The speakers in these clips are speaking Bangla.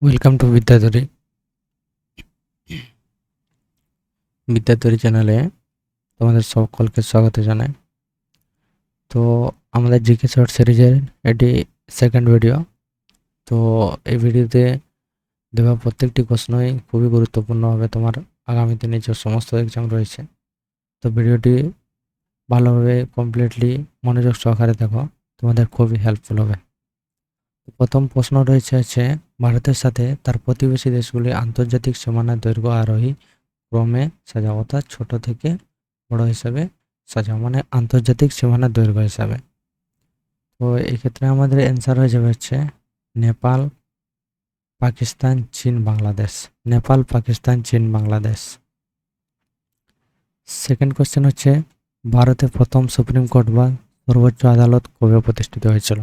ওয়েলকাম টু বিদ্যাধরী বিদ্যাধরী চ্যানেলে তোমাদের সকলকে স্বাগত জানাই। তো আমাদের জিকে শর্ট সিরিজের এটি সেকেন্ড ভিডিও। তো এই ভিডিওতে দেওয়া প্রত্যেকটি প্রশ্নই খুবই গুরুত্বপূর্ণ হবে তোমার আগামী দিনে যে সমস্ত এক্সাম রয়েছে। তো ভিডিওটি ভালোভাবে কমপ্লিটলি মনোযোগ সহকারে দেখো, তোমাদের খুবই হেল্পফুল হবে। তো প্রথম প্রশ্ন রয়েছে ভারতের সাথে তার প্রতিবেশী দেশগুলি আন্তর্জাতিক সীমানার দৈর্ঘ্য আরোহী ক্রমে সাজা, অর্থাৎ ছোট থেকে বড় হিসাবে সাজা, মানে আন্তর্জাতিক সীমানার দৈর্ঘ্য হিসাবে। তো এক্ষেত্রে আমাদের অ্যান্সার হয়ে যাবে নেপাল, পাকিস্তান, চীন, বাংলাদেশ। নেপাল, পাকিস্তান, চীন, বাংলাদেশ। সেকেন্ড কোশ্চেন ভারতে প্রথম সুপ্রিম কোর্ট বা সর্বোচ্চ আদালত কবে প্রতিষ্ঠিত হয়েছিল?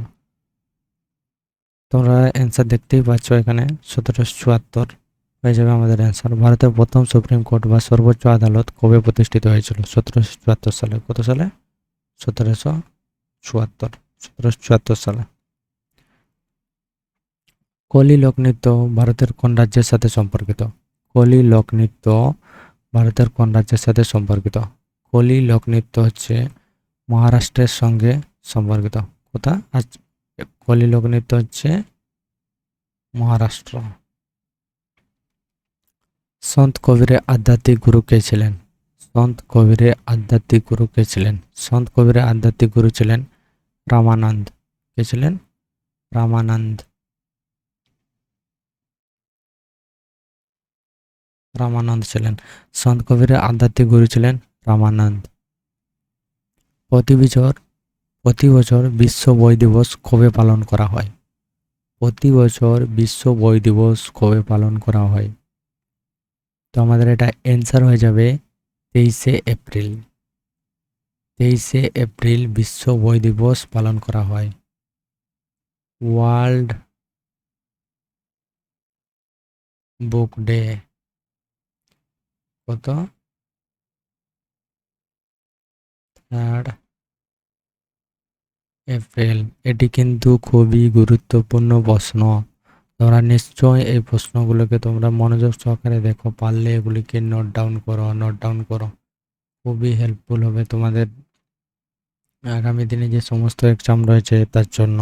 তোমরা অ্যান্সার দেখতেই পাচ্ছ এখানে 1774 হয়ে যাবে আমাদের অ্যান্সার। ভারতের প্রথম সুপ্রিম কোর্ট বা সর্বোচ্চ আদালত কবে প্রতিষ্ঠিত হয়েছিল? 1774 সালে। কত সালে? 1774 1774 সালে। কলি লোকনৃত্য ভারতের কোন রাজ্যের সাথে সম্পর্কিত? কলি লোকনৃত্য ভারতের কোন রাজ্যের সাথে সম্পর্কিত? কলি লোকনৃত্য মহারাষ্ট্রের সঙ্গে সম্পর্কিত। কোথা? আজ কলি লোকনৃত্য মহারাষ্ট্র। সন্ত কবিরের আধ্যাত্মিক গুরু কে ছিলেন? সন্ত কবিরের আধ্যাত্মিক গুরু কে ছিলেন? সন্ত কবিরের আধ্যাত্মিক গুরু ছিলেন রামানন্দ। কে ছিলেন? রামানন্দ। রামানন্দ ছিলেন সন্ত কবিরের আধ্যাত্মিক গুরু ছিলেন রামানন্দ। প্রতি বছর বিশ্ব বই দিবস কবে পালন করা হয়? প্রতি বছর বিশ্ব বই দিবস কবে পালন করা হয়? তো আমাদের এটা অ্যান্সার হয়ে যাবে 23শে এপ্রিল। 23শে এপ্রিল বিশ্ব বই দিবস পালন করা হয়। ওয়ার্ল্ড বুক ডে কত? 3 এপ্রিল। এটি কিন্তু খুবই গুরুত্বপূর্ণ প্রশ্ন। তোমরা নিশ্চয়ই এই প্রশ্নগুলোকে তোমরা মনোযোগ সহকারে দেখো, পারলে এগুলিকে নোট ডাউন করো। খুবই হেল্পফুল হবে তোমাদের আগামী দিনে যে সমস্ত এক্সাম রয়েছে তার জন্য।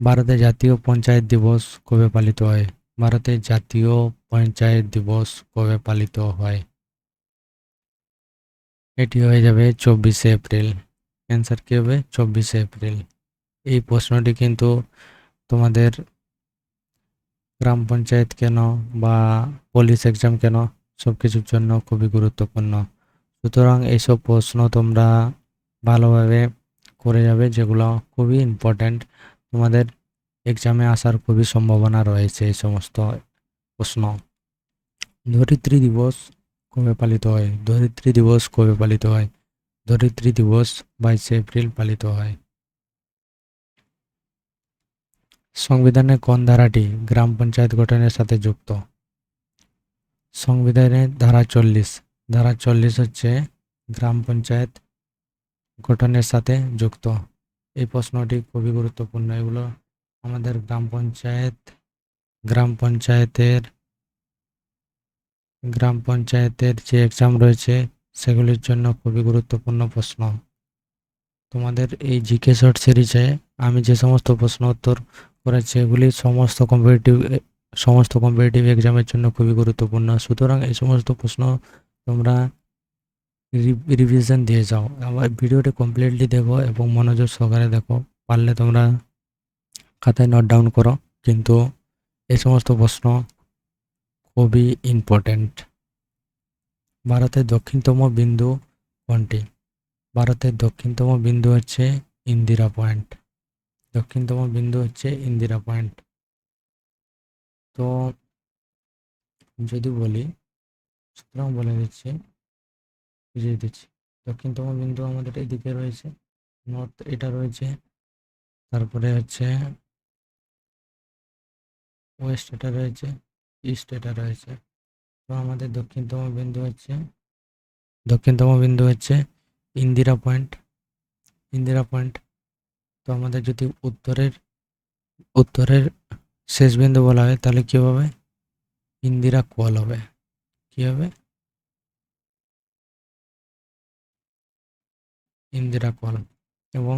ভারতে জাতীয় পঞ্চায়েত দিবস কবে পালিত হয়? ভারতে জাতীয় পঞ্চায়েত দিবস কবে পালিত হয়? এটি হয়ে যাবে 24শে এপ্রিল। অ্যান্সার কী হবে? 24শে এপ্রিল। এই প্রশ্নটি কিন্তু তোমাদের গ্রাম পঞ্চায়েত কেন বা পুলিশ এক্সাম কেন, সব কিছুর জন্য খুবই গুরুত্বপূর্ণ। সুতরাং এইসব প্রশ্ন তোমরা ভালোভাবে করে যাবে, যেগুলো খুবই ইম্পর্ট্যান্ট। তোমাদের এক্সামে আসার খুবই সম্ভাবনা রয়েছে এই সমস্ত প্রশ্ন। ধরিত্রী দিবস কবে পালিত হয়? ধরিত্রী দিবস কবে পালিত হয়? ধরিত্রী দিবস 22শে এপ্রিল পালিত হয়। সংবিধানের কোন ধারাটি গ্রাম পঞ্চায়েত গঠনের সাথে যুক্ত? সংবিধানের ধারা 40 গ্রাম পঞ্চায়েত গঠনের সাথে যুক্ত। এই প্রশ্নটি খুবই গুরুত্বপূর্ণ। এগুলো আমাদের গ্রাম পঞ্চায়েতের যে এক্সাম রয়েছে সেগুলির জন্য খুবই গুরুত্বপূর্ণ প্রশ্ন। তোমাদের এই জিকে শর্ট সিরিজে আমি যে সমস্ত প্রশ্ন উত্তর করেছি এগুলি সমস্ত কম্পিটিটিভ এক্সামের জন্য খুবই গুরুত্বপূর্ণ। সুতরাং এই সমস্ত প্রশ্ন তোমরা রিভিশন দিয়ে যাও। আমার ভিডিওটি কমপ্লিটলি দেখো এবং মনোযোগ সহকারে দেখো। পারলে তোমরা খাতায় নোট ডাউন করো, কিন্তু এই সমস্ত প্রশ্ন খুবই ইম্পর্ট্যান্ট। ভারতের দক্ষিণতম বিন্দু কোনটি? ভারতের দক্ষিণতম বিন্দু ইন্দিরা পয়েন্ট। দক্ষিণতম বিন্দু ইন্দিরা পয়েন্ট। তো যদি বলি, সুতরাং বলে দিচ্ছি, বুঝিয়ে দিচ্ছি। দক্ষিণতম বিন্দু আমাদের এদিকে রয়েছে, নর্থ এটা রয়েছে, তারপরে ওয়েস্ট এটা রয়েছে, ইস্ট এটা রয়েছে। তো আমাদের দক্ষিণতম বিন্দু ইন্দিরা পয়েন্ট। ইন্দিরা পয়েন্ট। তো আমাদের যদি উত্তরের শেষ বিন্দু বলা হয় তাহলে কি হবে? ইন্দিরা কোয়াল হবে। কি হবে? ইন্দিরা কোয়াল। এবং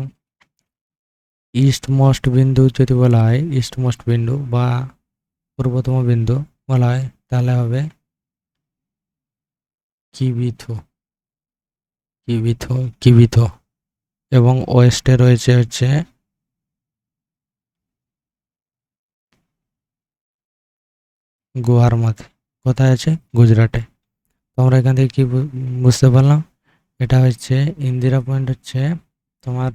ইস্ট মোস্ট বিন্দু যদি বলা হয়, ইস্ট মোস্ট বিন্দু বা পূর্বতম বিন্দু বলা হয় তাহলে হবে কিবিথু। কিবিথু। কিবিথু। এবং ওয়েস্টে রয়েছে হচ্ছে গুয়ারমাথি। কোথায় আছে? গুজরাটে। তো আমরা এখান থেকে কি বুঝতে পারলাম? এটা হচ্ছে ইন্দিরা পয়েন্ট হচ্ছে তোমার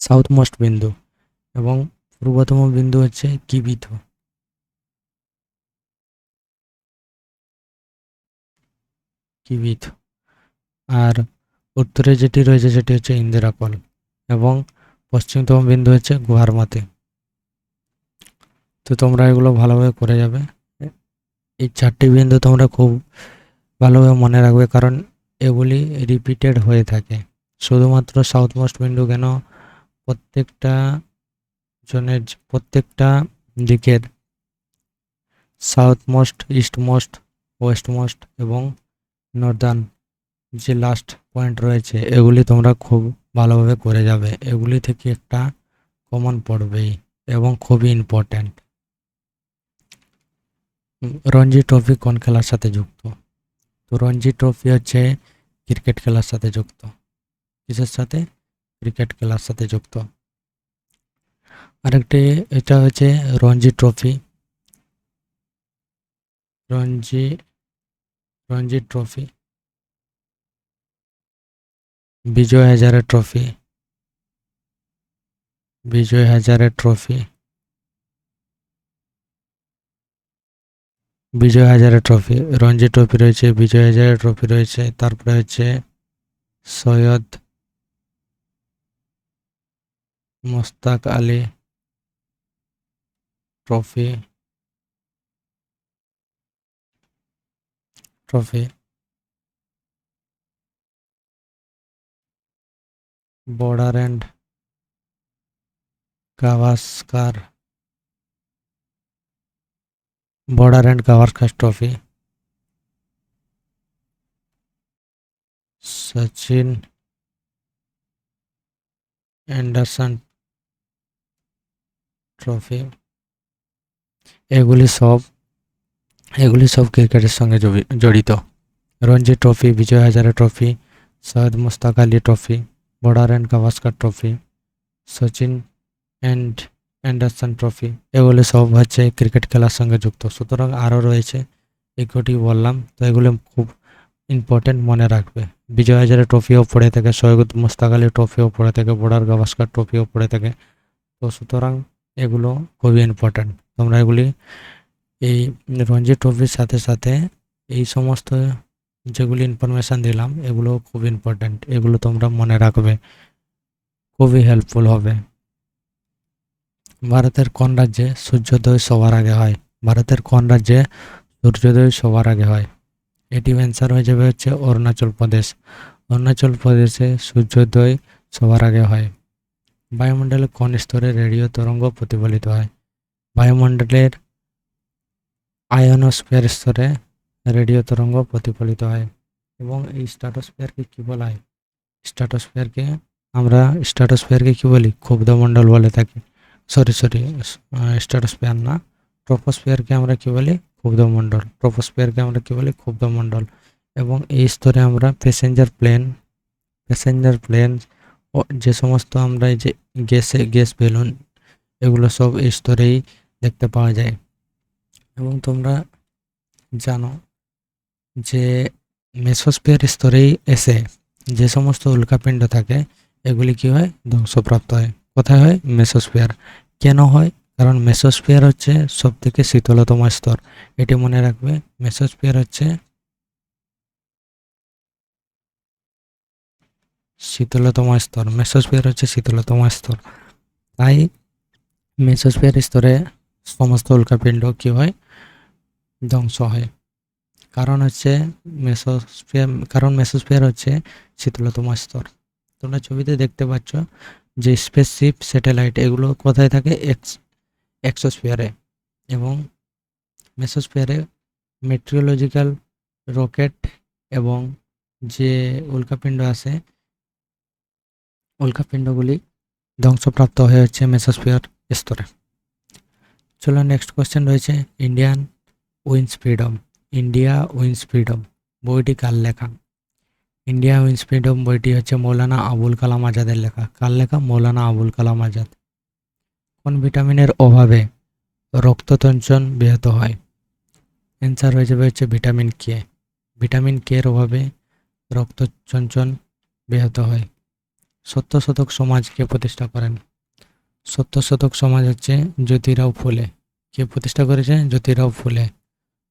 সাউথ মোস্ট বিন্দু এবং পূর্বতম বিন্দু হচ্ছে কিবিথু। কিবিথু। আর উত্তরে যেটি রয়েছে সেটি হচ্ছে ইন্দিরা কোয়াল এবং পশ্চিমতম বিন্দু হচ্ছে গুয়ারমাথি। তো তোমরা এগুলো ভালোভাবে করে যাবে। এই 4টি বিন্দু তোমরা খুব ভালোভাবে মনে রাখবে, কারণ এগুলি রিপিটেড হয়ে থাকে। শুধুমাত্র সাউথ মোস্ট বিন্দু কেন, প্রত্যেকটা প্রত্যেকটা দিকের south most, east most, West most এবং নর্দার্ন যে লাস্ট পয়েন্ট রয়েছে এগুলি তোমরা খুব ভালোভাবে করে যাবে। এগুলি থেকে একটা কমন পড়বেই এবং খুবই ইম্পর্ট্যান্ট। রঞ্জি ট্রফি কোন খেলার সাথে যুক্ত? তো রঞ্জি ট্রফি হচ্ছে ক্রিকেট খেলার সাথে যুক্ত। কিসের সাথে? ক্রিকেট খেলার সাথে যুক্ত। আরেকটি এটা হচ্ছে Ranji trophy. Ranji Ranji trophy, Vijay Hazare trophy, Vijay Hazare trophy, Vijay Hazare trophy. Ranji trophy রয়েছে, বিজয় হাজারে ট্রফি রয়েছে, তারপরে হচ্ছে Syed Mushtaq Ali trophy, Border and Gavaskar, trophy, Sachin Anderson trophy. এগুলি সব ক্রিকেটের সঙ্গে জড়িত। Ranji trophy, Vijay Hazare trophy, Syed Mushtaq Ali trophy, Border and Gavaskar trophy, Sachin and Anderson trophy, এগুলি সব হচ্ছে ক্রিকেট খেলার সঙ্গে যুক্ত। সুতরাং আরও রয়েছে, এগুলি বললাম, তো এগুলো খুব ইম্পর্টেন্ট মনে রাখবে। বিজয় হাজারে ট্রফিও পড়ে থাকে, সৈয়দ মুস্তাক আলী ট্রফিও পড়ে থাকে, বর্ডার গাভাস্কার ট্রফিও পড়ে থাকে। তো সুতরাং এগুলো খুবই ইম্পর্ট্যান্ট। তোমরা এগুলি এই রঞ্জি ট্রফির সাথে সাথে এই সমস্ত যেগুলি ইনফরমেশান দিলাম এগুলো খুব ইম্পর্ট্যান্ট, এগুলো তোমরা মনে রাখবে, খুবই হেল্পফুল হবে। ভারতের কোন রাজ্যে সূর্যোদয় সবার আগে হয়? ভারতের কোন রাজ্যে সূর্যোদয় সবার আগে হয়? এটি অ্যান্সার হয়ে যাবে হচ্ছে অরুণাচল প্রদেশ। অরুণাচল প্রদেশে সূর্যোদয় সবার আগে হয়। বায়ুমণ্ডলে কোন স্তরে রেডিও তরঙ্গ প্রতিফলিত হয়? বায়ুমণ্ডলের আয়নোস্ফিয়ার স্তরে রেডিও তরঙ্গ প্রতিফলিত হয়। এবং এই স্ট্র্যাটোস্ফিয়ারকে কী বলা হয়? স্ট্র্যাটোস্ফিয়ারকে কী বলি? ক্ষুব্ধমণ্ডল বলে থাকি। সরি, স্ট্র্যাটোস্ফিয়ার না, ট্রপোস্ফিয়ারকে আমরা কী বলি? ক্ষুব্ধমণ্ডল। ট্রপোস্ফিয়ারকে আমরা কী বলি? ক্ষুব্ধমণ্ডল। এবং এই স্তরে আমরা প্যাসেঞ্জার প্লেন ও যে সমস্ত আমরা এই যে গ্যাস বেলুন এগুলো সব এই স্তরেই দেখতে পাওয়া যায়। এবং তোমরা জানো যে মেসোস্ফিয়ার স্তরেই এসে যে সমস্ত উল্কাপিণ্ড থাকে এগুলি কী হয়? ধ্বংসপ্রাপ্ত হয়। কোথায় হয়? মেসোস্ফিয়ার। কেন হয়? কারণ মেসোস্ফিয়ার হচ্ছে সবথেকে শীতলতম স্তর। এটি মনে রাখবে, মেসোস্ফিয়ার হচ্ছে শীতলতম স্তর। তাই মেসোস্ফিয়ার স্তরে সমস্ত উল্কাপিণ্ড কী হয়? ধ্বংস হয়। কারণ মেসোস্ফিয়ার হচ্ছে শীতলতম স্তর। তোমরা ছবিতে দেখতে পাচ্ছ যে স্পেসশিপ, স্যাটেলাইট এগুলো কোথায় থাকে? এক্সোস্ফিয়ারে। এবং মেসোস্ফিয়ারে মেট্রিওলজিক্যাল রকেট এবং যে উল্কাপিণ্ড আছে উল্কাপিণ্ডগুলি ধ্বংসপ্রাপ্ত হয়ে হচ্ছে মেসোস্ফিয়ার স্তরে। চলো নেক্সট কোয়েশ্চেন রয়েছে Indian wins freedom. India wins freedom বইটি কার লেখা? ইন্ডিয়া উইন্স ফ্রিডম বইটি হচ্ছে মৌলানা আবুল কালাম আজাদের লেখা। কার লেখা? মৌলানা আবুল কালাম আজাদ। কোন ভিটামিনের অভাবে রক্ততঞ্চন ব্যাহত হয়? অ্যান্সার হয়ে যাবে হচ্ছে ভিটামিন কে। ভিটামিন কে এর অভাবে রক্তচঞ্চন ব্যাহত হয়। সত্যশোধক সমাজ কে প্রতিষ্ঠা করেন? সত্যশোধক সমাজ হচ্ছে জ্যোতিরাও ফুলে। কে প্রতিষ্ঠা করেছে? জ্যোতিরাও ফুলে।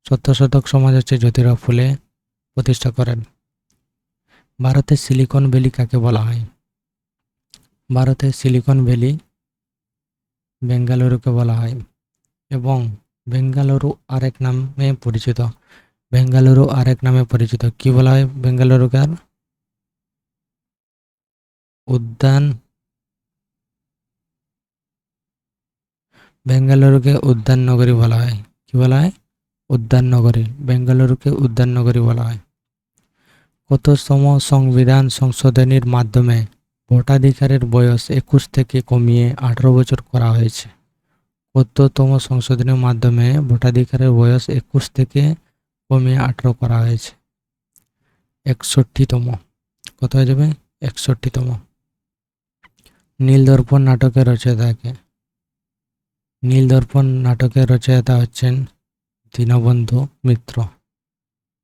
সত্যশোধক সমাজ হচ্ছে জ্যোতিরাও ফুলে প্রতিষ্ঠা করেন। ভারতের সিলিকন ভ্যালি কাকে বলা হয়? ভারতের সিলিকন ভ্যালি বেঙ্গালুরুকে বলা হয় এবং বেঙ্গালুরু আরেক নামে পরিচিত। বেঙ্গালুরু আরেক নামে পরিচিত কি বলা হয় বেঙ্গালুরুকে? আর উদ্যান। বেঙ্গালুরুকে উদ্যান নগরী বলা হয়। কি বলা হয়? উদ্যান নগরী। বেঙ্গালুরুকে উদ্যান নগরী বলা হয়। কততম সংবিধান সংশোধনীর মাধ্যমে ভোটাধিকারের বয়স 21 থেকে কমিয়ে 18 বছর করা হয়েছে? কততম সংশোধনীর মাধ্যমে ভোটাধিকারের বয়স 21 থেকে কমিয়ে 18 করা হয়েছে? 61তম। কত হয়ে যাবে? 61তম। নীলদর্পণ নাটকের রচয়িতা কে? নীলদর্পণ নাটকের রচয়িতা হচ্ছেন দীনবন্ধু মিত্র।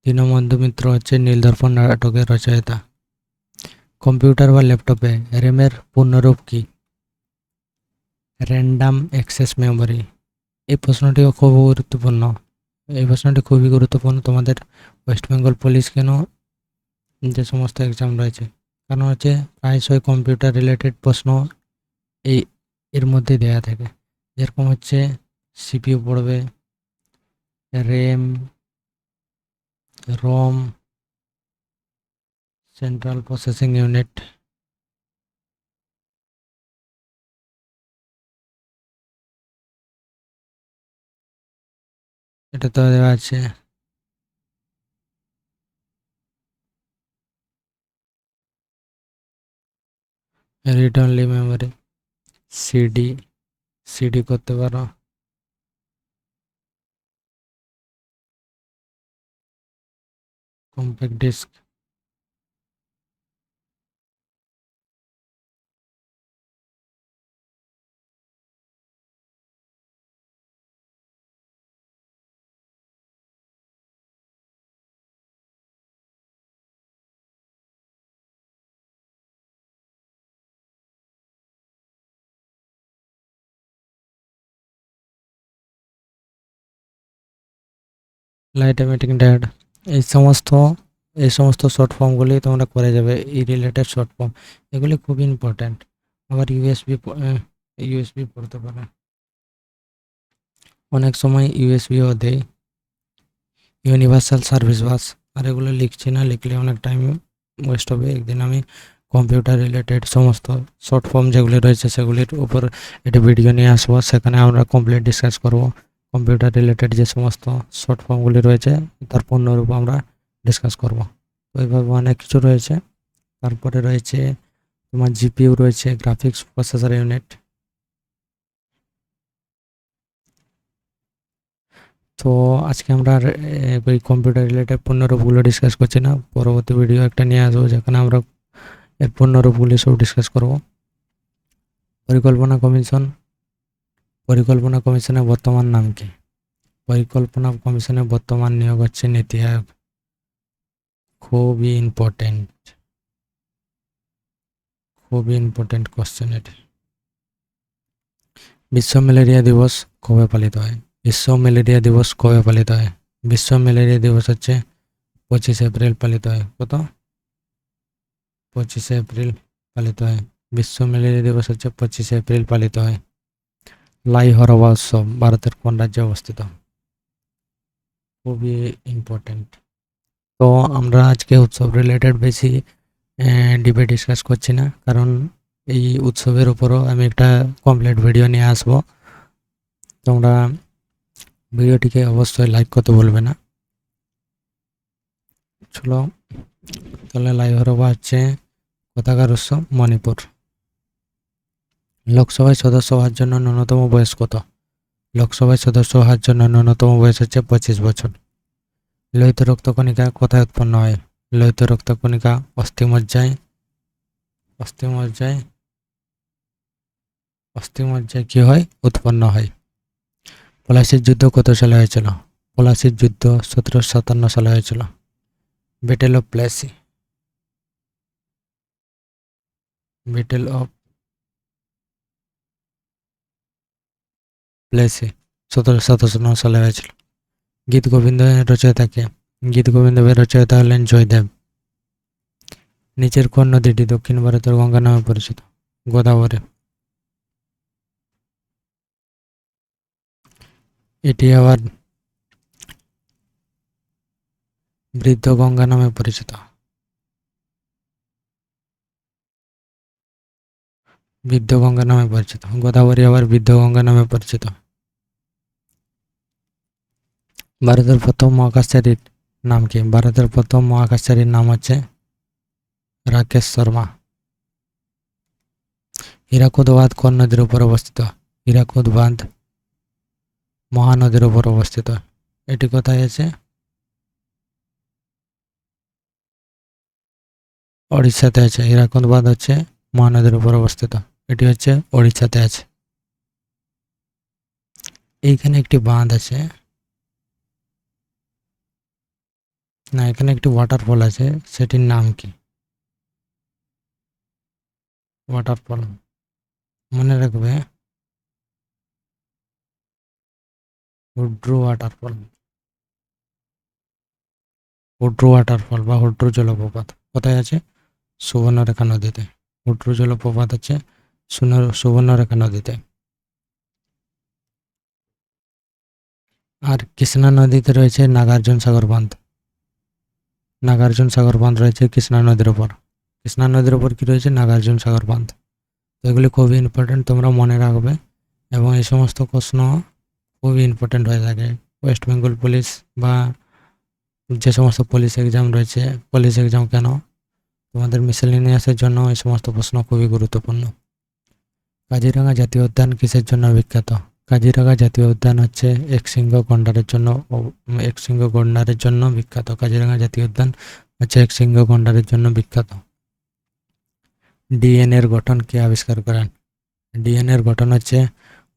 দীনবন্ধু মিত্র হচ্ছে নীলদর্পণ নাটকের রচয়িতা। কম্পিউটার বা ল্যাপটপে র্যামের পূর্ণরূপ কি? Random access memory. এই প্রশ্নটিও খুব গুরুত্বপূর্ণ। এই প্রশ্নটি খুবই গুরুত্বপূর্ণ তোমাদের ওয়েস্ট বেঙ্গল পুলিশ কেন যে সমস্ত এক্সাম রয়েছে, কারণ হচ্ছে প্রায়শই কম্পিউটার রিলেটেড প্রশ্ন এর মধ্যে দেয়া থাকে। যেরকম হচ্ছে সিপিইউ পড়বে, RAM, ROM, central processing unit. এটা তো দেওয়া আছে। Read only memory, CD, CD করতে পারো। Compact disk. Light emitting diode. এই সমস্ত এই সমস্ত শর্ট ফর্মগুলি তোমরা করে যাবে। এই রিলেটেড শর্ট ফর্ম এগুলি খুব ইম্পর্ট্যান্ট। আবার ইউএসবি পড়তে পারে, অনেক সময় ইউএসবিও দেয়, ইউনিভার্সাল সার্ভিস বাস। আর এগুলো লিখছি না, লিখলে অনেক টাইম ওয়েস্ট হবে। একদিন আমি কম্পিউটার রিলেটেড সমস্ত শর্ট ফর্ম যেগুলি রয়েছে সেগুলির উপর একটি ভিডিও নিয়ে আসবো, সেখানে আমরা কমপ্লিট ডিসকাস করব। কম্পিউটার রিলেটেড যে সমস্ত শর্ট ফর্মগুলি রয়েছে তার পূর্ণরূপ আমরা ডিসকাস করব। তো এইভাবে অনেক কিছু রয়েছে। তারপরে রয়েছে তোমার জিপিইউ রয়েছে, গ্রাফিক্স প্রসেসর ইউনিট। তো আজকে আমরা আর ওই কম্পিউটার রিলেটেড পূর্ণরূপগুলো ডিসকাস করছি না, পরবর্তী ভিডিও একটা নিয়ে আসবো যেখানে আমরা এর পূর্ণরূপগুলি সব ডিসকাস করব। পরিকল্পনা কমিশনের বর্তমান নাম কি? পরিকল্পনা কমিশনের বর্তমান নিয়োগ হচ্ছে নীতি আয়োগ। খুবই ইম্পর্টেন্ট কোশ্চেন এটি। বিশ্ব ম্যালেরিয়া দিবস কবে পালিত হয়? বিশ্ব ম্যালেরিয়া দিবস কবে পালিত হয়? বিশ্ব ম্যালেরিয়া দিবস হচ্ছে 25 এপ্রিল পালিত হয়। কত? 25 এপ্রিল পালিত হয়। বিশ্ব ম্যালেরিয়া দিবস হচ্ছে 25 এপ্রিল পালিত হয়। লাই হরবা উৎসব ভারতের কোন রাজ্যে অবস্থিত? খুবই ইম্পর্টেন্ট। তো আমরা আজকে উৎসব রিলেটেড বেশি ডিবেট ডিসকাস করছি না, কারণ এই উৎসবের উপরও আমি একটা কমপ্লিট ভিডিও নিয়ে আসবো। তোমরা ভিডিওটিকে অবশ্যই লাইক করতে ভুলবে না। চলো তাহলে লাইভ হরবা হচ্ছে কোথাকার উৎস মণিপুর। লোকসভায় সদস্য হওয়ার জন্য ন্যূনতম বয়স কত? লোকসভায় সদস্য হওয়ার জন্য ন্যূনতম বয়স হচ্ছে 25 বছর। লোহিত রক্তকণিকা কোথায় উৎপন্ন হয়? লোহিত রক্তকণিকা অস্থিমজ্জায় অস্থিমজ্জায় অস্থিমজ্জায় কি হয়? উৎপন্ন হয়। পলাশির যুদ্ধ কত সালে হয়েছিল? পলাশির যুদ্ধ 1757 সালে হয়েছিল। Battle of Plessis battle of Plessis 1757 সালে হয়েছিল। গীত গোবিন্দের রচয়িতা কে? গীত গোবিন্দের রচয়িতা হলেন জয়দেব। নিচের কোন নদীটি দক্ষিণ ভারতের গঙ্গা নামে পরিচিত? গোদাবরী। এটি আবার বৃদ্ধ গঙ্গা নামে পরিচিত। বৃদ্ধ গঙ্গা নামে পরিচিত। গোদাবরী আবার বৃদ্ধ গঙ্গা নামে পরিচিত। ভারতের প্রথম মহাকাশচারীর নাম কি? ভারতের প্রথম মহাকাশচারীর নাম হচ্ছে রাকেশ শর্মা। হীরাকুদ বাঁধ কোন নদীর উপর অবস্থিত? হীরাকুদ বাঁধ মহানদীর উপর অবস্থিত। এটি কোথায় আছে? ওড়িশাতে আছে। হীরাকুদ বাঁধ হচ্ছে মহানদীর উপর অবস্থিত। এটি হচ্ছে ওড়িশাতে আছে। এইখানে একটি বাঁধ আছে, না এখানে একটি ওয়াটারফল আছে, সেটির নাম কি? ওয়াটারফল মনে রাখবে, হুড্রু ওয়াটারফল। হুড্রু ওয়াটারফল বা হুড্রু জলপ্রপাত কোথায় আছে? সুবর্ণরেখা নদীতে। হুড্রু জলপ্রপাত আছে সুবর্ণরেখা নদীতে। আর কৃষ্ণা নদীতে রয়েছে নাগার্জুন সাগর বাঁধ। নাগার্জুন সাগর বাঁধ রয়েছে কৃষ্ণা নদীর উপর। কৃষ্ণা নদীর উপর কি রয়েছে? নাগার্জুন সাগর বাঁধ। তো এগুলি খুবই ইম্পর্টেন্ট, তোমরা মনে রাখবে। এবং এই সমস্ত প্রশ্ন খুবই ইম্পর্টেন্ট হয়ে থাকে ওয়েস্ট বেঙ্গল পুলিশ বা যে সমস্ত পুলিশ এক্সাম রয়েছে। পুলিশ এক্সাম কেন, তোমাদের মিসেলেনিয়াসের জন্য এই সমস্ত প্রশ্ন খুবই গুরুত্বপূর্ণ। কাজিরাঙা জাতীয় উদ্যান কিসের জন্য বিখ্যাত? কাজিরাঙা জাতীয় উদ্যান হচ্ছে একশৃঙ্গ গন্ডারের জন্য একশৃঙ্গ গন্ডারের জন্য বিখ্যাত। কাজিরাঙা জাতীয় উদ্যান হচ্ছে একশৃঙ্গ গন্ডারের জন্য বিখ্যাত। ডিএনএর গঠন কে আবিষ্কার করেন? ডিএনএর গঠন হচ্ছে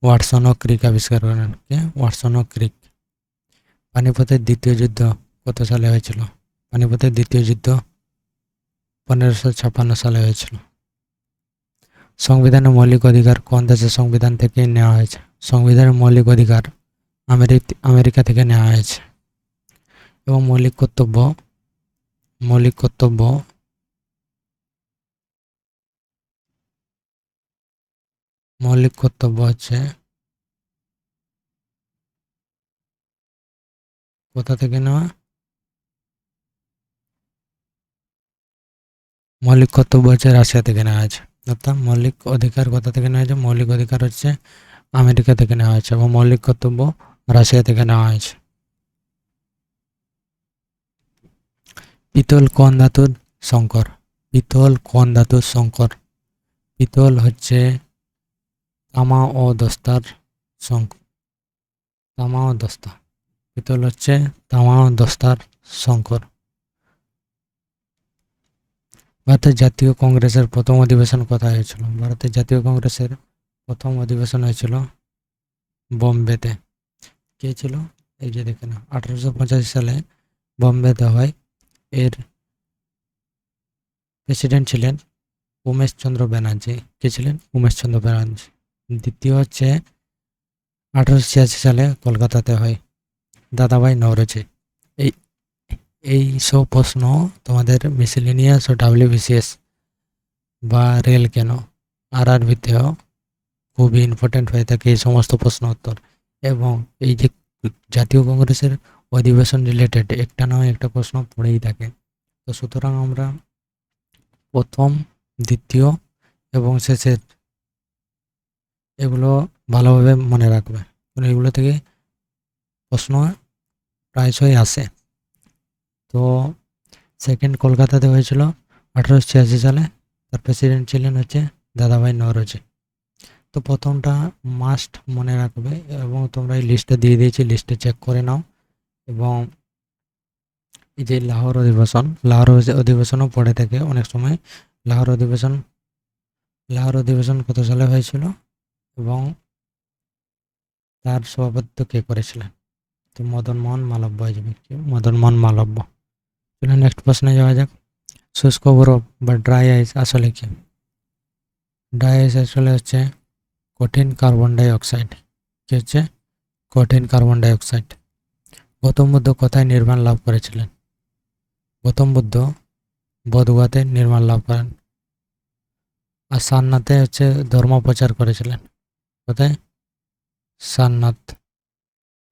ওয়াটসন ও ক্রিক আবিষ্কার করেন। কে? ওয়াটসন ও ক্রিক। পানিপথের দ্বিতীয় যুদ্ধ কত সালে হয়েছিল? পানিপথের দ্বিতীয় যুদ্ধ 1556 সালে হয়েছিল। সংবিধানের মৌলিক অধিকার কোন দেশের সংবিধান থেকে নেওয়া হয়েছে? সংবিধানের মৌলিক অধিকার আমেরিকা থেকে নেওয়া হয়েছে। এবং মৌলিক কর্তব্য মৌলিক কর্তব্য মৌলিক কর্তব্য হচ্ছে কোথা থেকে নেওয়া? মৌলিক কর্তব্য হচ্ছে রাশিয়া থেকে নেওয়া হয়েছে। অর্থাৎ মৌলিক অধিকার কোথা থেকে নেওয়া হয়েছে? মৌলিক অধিকার হচ্ছে আমেরিকা থেকে নেওয়া হয়েছে এবং মৌলিক কর্তব্য রাশিয়া থেকে নেওয়া হয়েছে। পিতল কোন ধাতুর সংকর? পিতল কোন ধাতুর সংকর? পিতল হচ্ছে তামা ও দস্তার সংকর। তামা ও দস্তা। পিতল হচ্ছে তামা ও দস্তার সংকর। ভারতের জাতীয় কংগ্রেসের প্রথম অধিবেশন কোথায় হয়েছিল? ভারতের জাতীয় কংগ্রেসের প্রথম অধিবেশন হয়েছিল বোম্বেতে। কে ছিল? এই যে দেখে না, 1885 সালে বোম্বেতে হয়। এর প্রেসিডেন্ট ছিলেন উমেশ চন্দ্র ব্যানার্জি। কে ছিলেন? উমেশ চন্দ্র ব্যানার্জি। দ্বিতীয় হচ্ছে 1886 সালে কলকাতাতে হয় দাদাভাই নওরোজি। এই এই সব প্রশ্ন তোমাদের মিসেলেনিয়াস ও ডাব্লিউবিসিএস বা রেল কেন আরআরবিতেও খুবই ইম্পর্টেন্ট হয়ে থাকে এই সমস্ত প্রশ্ন উত্তর। এবং এই যে জাতীয় কংগ্রেসের অধিবেশন রিলেটেড একটা নয় একটা প্রশ্ন পড়েই থাকে। তো সুতরাং আমরা প্রথম, দ্বিতীয় এবং শেষের এগুলো ভালোভাবে মনে রাখবে। এগুলো থেকে প্রশ্ন প্রায়শই আসে। তো সেকেন্ড কলকাতাতে হয়েছিল 1886 সালে। তার প্রেসিডেন্ট ছিলেন হচ্ছে দাদাভাই নওরোজি। তো প্রথমটা মাস্ট মনে রাখবে, এবং তোমরা এই লিস্টটা দিয়ে দিয়েছি, লিস্টে চেক করে নাও। এবং এই যে লাহোর অধিবেশনও পড়ে থাকে অনেক সময়। লাহোর অধিবেশন কত সালে হয়েছিল এবং তার সভাপতিত্ব কে করেছিলেন? তো মদন মোহন মালব্য, এই যে ব্যক্তি মদন মোহন মালব্য। চলো নেক্সট প্রশ্নে যাওয়া যাক। শুষ্ক বরফ বা ড্রাই আইস আসলে কি? ড্রাই আইস আসলে হচ্ছে কঠিন কার্বন ডাই অক্সাইড। কি হচ্ছে? কঠিন carbon die oxide. Gautam Buddha কোথায় নির্মাণ লাভ করেছিলেন? গৌতম বুদ্ধ বোধগয়াতে নির্মাণ লাভ করেন। আর সারনাথে হচ্ছে ধর্ম প্রচার করেছিলেন। কোথায়? সারনাথ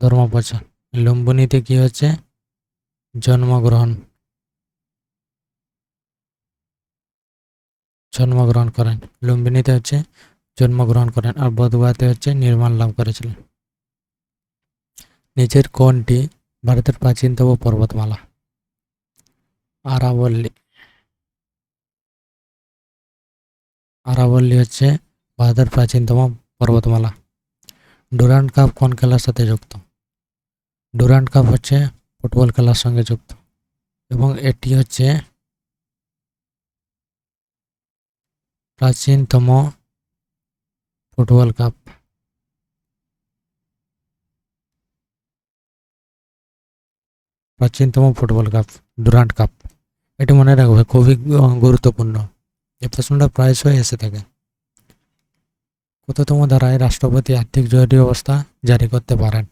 ধর্ম প্রচার। লুম্বিনীতে কি হচ্ছে? জন্মগ্রহণ করেন। লুম্বিনীতে হচ্ছে জন্মগ্রহণ করেন, আর বোধগয়াতে হচ্ছে নির্মাণ লাভ করেছিলেন। নিচের কোনটি ভারতের প্রাচীনতম পর্বতমালা? আরাবল্লী। আরাবল্লী হচ্ছে ভারতের প্রাচীনতম পর্বতমালা। ডুরান্ড কাপ কোন খেলার সাথে যুক্ত? ডুরান্ড কাপ হচ্ছে ফুটবল খেলার সঙ্গে যুক্ত, এবং এটি হচ্ছে প্রাচীনতম ফুটবল কাপ। Durand cup. এটি মনে রাখবে, খুবই গুরুত্বপূর্ণ। এই প্রশ্নটা প্রায়শই এসে থাকে। কততম ধারায় রাষ্ট্রপতি আর্থিক জরুরি অবস্থা জারি করতে পারেন?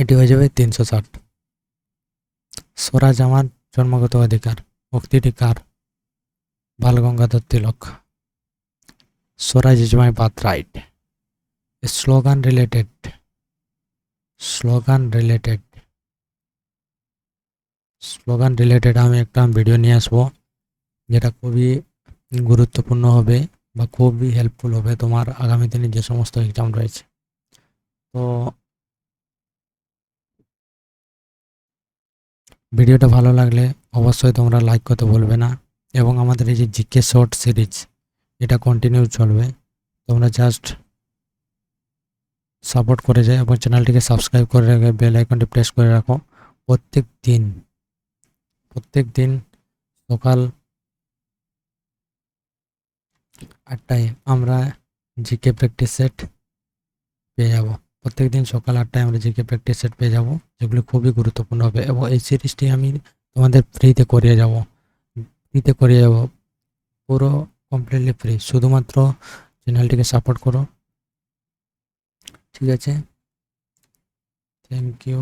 এটি হয়ে যাবে 360। স্বরাজ আমার জন্মগত অধিকার উক্তিটি কার? Balgangadhar Tilak. Swaraj is my birth right. Slogan related আমি একটা ভিডিও নিয়ে আসবো, যেটা খুবই গুরুত্বপূর্ণ হবে বা খুবই হেল্পফুল হবে তোমার আগামী দিনে যে সমস্ত এক্সাম রয়েছে। তো ভিডিওটা ভালো লাগলে অবশ্যই তোমরা লাইক করতে ভুলবে না, এবং আমাদের এই যে জিকে শর্ট সিরিজ, এটা কন্টিনিউ চলবে। তোমরা জাস্ট সাপোর্ট করে যায় এবং চ্যানেলটিকে সাবস্ক্রাইব করে রেখে বেল আইকনটি প্রেস করে রাখো। প্রত্যেক দিন সকাল 8টায় আমরা জিকে প্র্যাকটিস সেট পেয়ে যাব। প্রত্যেকদিন সকাল 8টায় আমরা জিকে প্র্যাকটিস সেট পেয়ে যাব, যেগুলো খুবই গুরুত্বপূর্ণ হবে। এবং এই সিরিজটি আমি তোমাদের ফ্রিতে করিয়ে যাব, পুরো কমপ্লিটলি ফ্রি। শুধুমাত্র চ্যানেলটিকে সাপোর্ট করো। ঠিক আছে, থ্যাংক ইউ।